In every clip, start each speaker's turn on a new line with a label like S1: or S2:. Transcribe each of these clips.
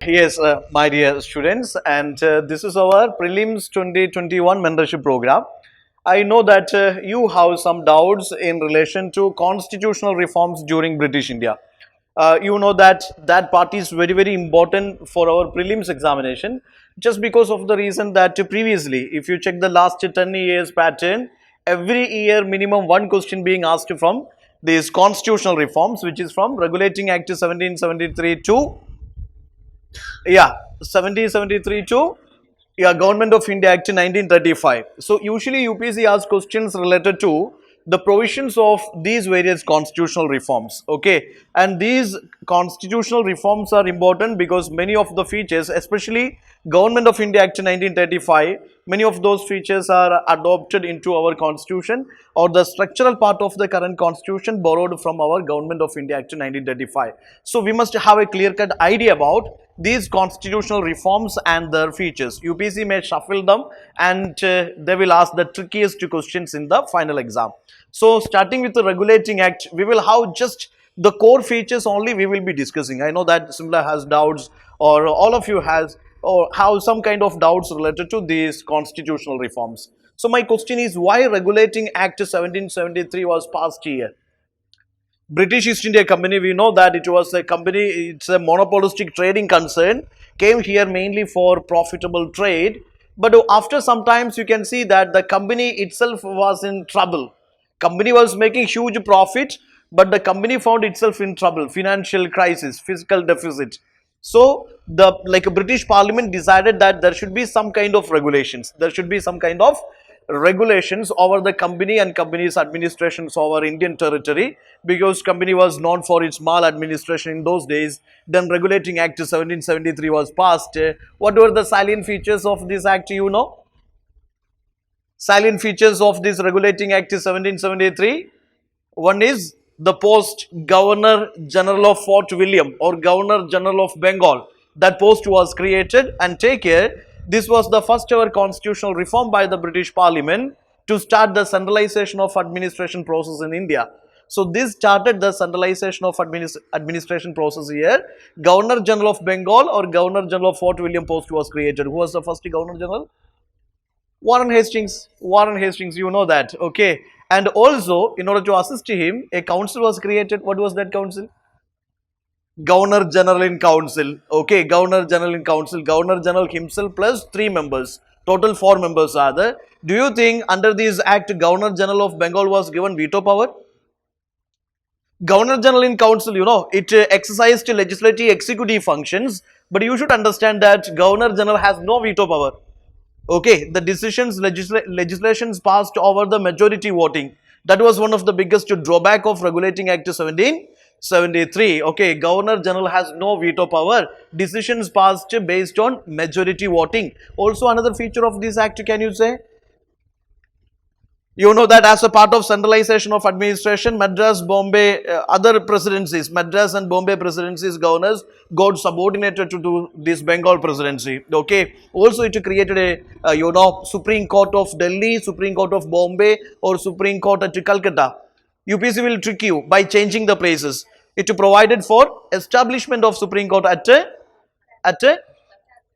S1: Yes, my dear students, and this is our Prelims 2021 Mentorship program. I know that you have some doubts in relation to constitutional reforms during British India. You know that that part is very important for our prelims examination, just because of the reason that previously, if you check the last 10 years pattern, every year minimum one question being asked from these constitutional reforms, which is from Regulating Act 1773 to 1773 to Government of India Act 1935. So usually UPSC asks questions related to the provisions of these various constitutional reforms. Okay, and these constitutional reforms are important because many of the features, especially Government of India Act 1935, many of those features are adopted into our constitution, or the structural part of the current constitution borrowed from our Government of India Act 1935. So we must have a clear-cut idea about these constitutional reforms and their features. UPSC may shuffle them and they will ask the trickiest questions in the final exam. So starting with the Regulating Act, we will have just the core features only we will be discussing. I know that Simla has doubts, or all of you has or have some kind of doubts related to these constitutional reforms. So my question is, why Regulating Act 1773 was passed here? British East India Company, we know that it was a company, it's a monopolistic trading concern, came here mainly for profitable trade. But after some times you can see that the company itself was in trouble. Company was making huge profit, but the company found itself in trouble, financial crisis, fiscal deficit. So the British Parliament decided that there should be some kind of regulations. There should be some kind of regulations over the company and company's administrations over Indian territory, because company was known for its maladministration in those days. Then Regulating Act 1773 was passed. What were the salient features of this act, you know? Salient features of this Regulating Act 1773. One is the post Governor General of Fort William or Governor General of Bengal. That post was created, and take care, this was the first ever constitutional reform by the British Parliament to start the centralization of administration process in India. So this started the centralization of administration process here. Governor General of Bengal or Governor General of Fort William post was created. Who was the first Governor General? Warren Hastings. Warren Hastings, you know that. Okay. And also, in order to assist him, a council was created. What was that council? Governor General in Council. Okay, Governor General in Council. Governor General himself plus 3 members. Total 4 members are there. Do you think under this act, Governor General of Bengal was given veto power? Governor General in Council, you know, it exercised legislative executive functions, but you should understand that Governor General has no veto power. Okay, the decisions, legislations passed over the majority voting. That was one of the biggest drawback of Regulating Act 1773. Okay, Governor General has no veto power. Decisions passed based on majority voting. Also, another feature of this act, can you say? You know that as a part of centralization of administration, Madras, Bombay, other presidencies, Madras and Bombay presidencies, governors got subordinated to this Bengal presidency. Okay. Also, it created a, Supreme Court of Delhi, Supreme Court of Bombay, or Supreme Court at Calcutta. UPSC will trick you by changing the places. It provided for establishment of Supreme Court at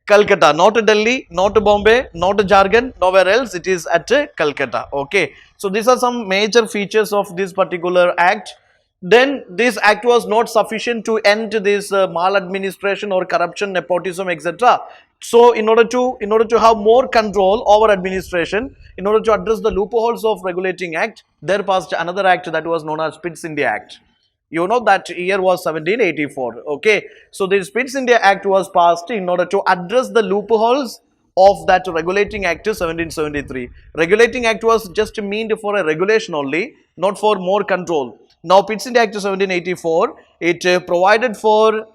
S1: Calcutta, not Delhi, not Bombay, not Jharkhand, nowhere else. It is at Calcutta. Okay. So these are some major features of this particular act. Then this act was not sufficient to end this maladministration or corruption, nepotism, etc. So in order to have more control over administration, in order to address the loopholes of Regulating Act, there passed another act that was known as Pitt's India Act. You know that year was 1784. Okay. So the Pitt's India Act was passed in order to address the loopholes of that Regulating Act 1773. Regulating Act was just meant for a regulation only, not for more control. Now Pitt's India Act 1784, it provided for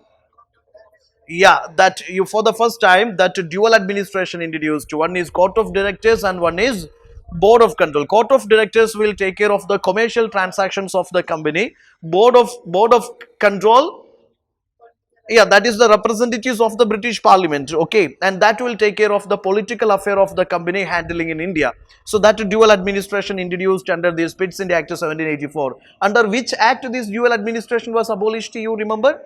S1: that you for the first time that dual administration introduced. One is Court of Directors and one is Board of Control. Court of Directors will take care of the commercial transactions of the company. Board of Control, that is the representatives of the British Parliament. Okay, and that will take care of the political affair of the company handling in India. So that dual administration introduced under this Pitt's India Act 1784. Under which act this dual administration was abolished? You remember?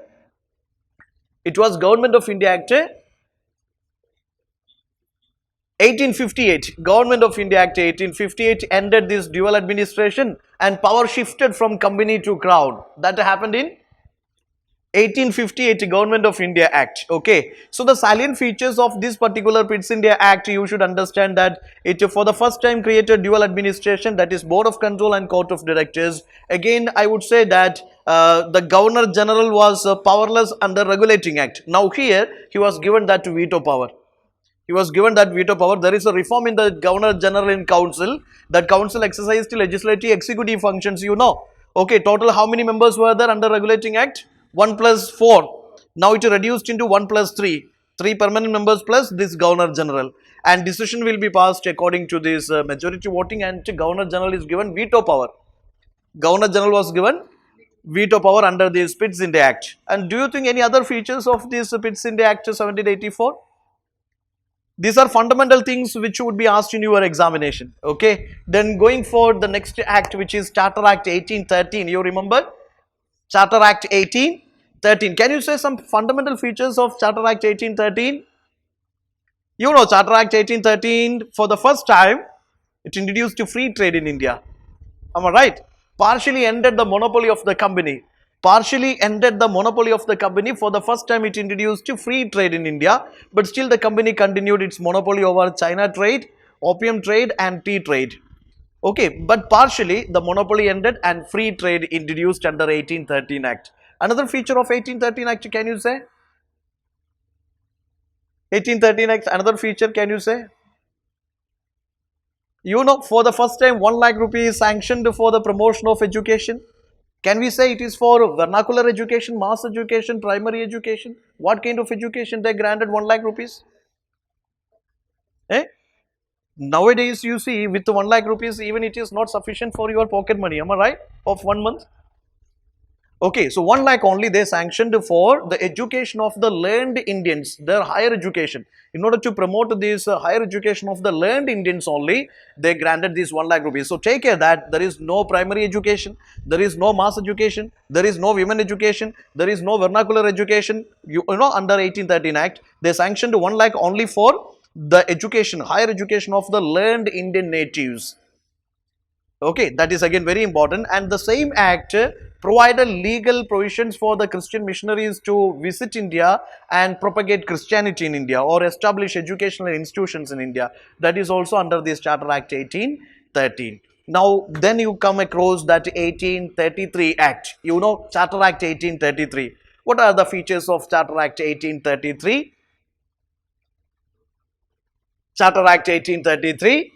S1: It was Government of India Act 1858. Government of India Act 1858 ended this dual administration and power shifted from company to crown. That happened in 1858 Government of India Act. Okay, so the salient features of this particular Pitt's India Act, you should understand that it for the first time created dual administration, that is Board of Control and Court of Directors. Again, I would say that the Governor General was powerless under Regulating Act. Now here he was given that veto power. He was given that veto power. There is a reform in the Governor General in Council. That Council exercised legislative executive functions, you know. Okay, total how many members were there under Regulating Act? 1 plus 4. Now it is reduced into 1 plus 3. 3 permanent members plus this Governor General. And decision will be passed according to this majority voting, and Governor General is given veto power. Governor General was given veto power under this Pitt's India Act. And do you think any other features of this Pitt's India Act 1784? These are fundamental things which would be asked in your examination. Okay. Then going for the next act, which is Charter Act 1813. You remember? Charter Act 1813. Can you say some fundamental features of Charter Act 1813? You know, Charter Act 1813, for the first time, it introduced free trade in India. Am I right? Partially ended the monopoly of the company. Partially ended the monopoly of the company. For the first time, it introduced free trade in India, but still the company continued its monopoly over China trade, opium trade and tea trade. Okay, but partially the monopoly ended and free trade introduced under 1813 Act. Another feature of 1813 Act, can you say? 1813 Act, another feature, can you say? You know, for the first time, 1 lakh rupees sanctioned for the promotion of education. Can we say it is for vernacular education, mass education, primary education? What kind of education they granted 1 lakh rupees? Eh? Nowadays, you see, with 1 lakh rupees, even it is not sufficient for your pocket money. Am I right? Of 1 month. Okay, so 1 lakh only they sanctioned for the education of the learned Indians, their higher education. In order to promote this higher education of the learned Indians only, they granted this 1 lakh rupees. So take care that there is no primary education, there is no mass education, there is no women education, there is no vernacular education. You know, under 1813 Act, they sanctioned 1 lakh only for the education, higher education of the learned Indian natives. Okay, that is again very important. And the same act provided legal provisions for the Christian missionaries to visit India and propagate Christianity in India or establish educational institutions in India. That is also under this Charter Act 1813. Now, then you come across that 1833 Act. You know, Charter Act 1833. What are the features of Charter Act 1833? Charter Act 1833.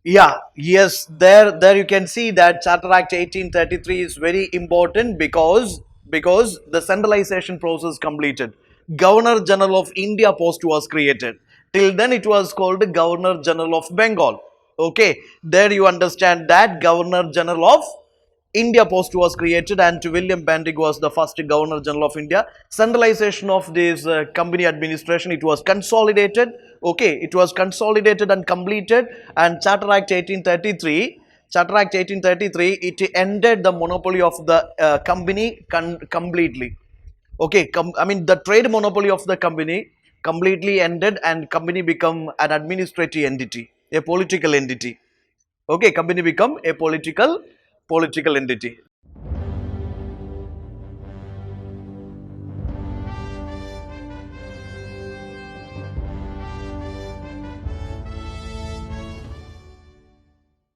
S1: Yeah, yes, there you can see that Charter Act 1833 is very important because the centralization process completed. Governor General of India post was created. Till then it was called Governor General of Bengal. Okay, there you understand that Governor General of India post was created and William Bentinck was the first Governor General of India. Centralization of this company administration, it was consolidated. Okay, it was consolidated and completed, and Charter Act 1833, it ended the monopoly of the company completely. Okay, I mean the trade monopoly of the company completely ended and company become an administrative entity, a political entity. Okay, company become a political entity.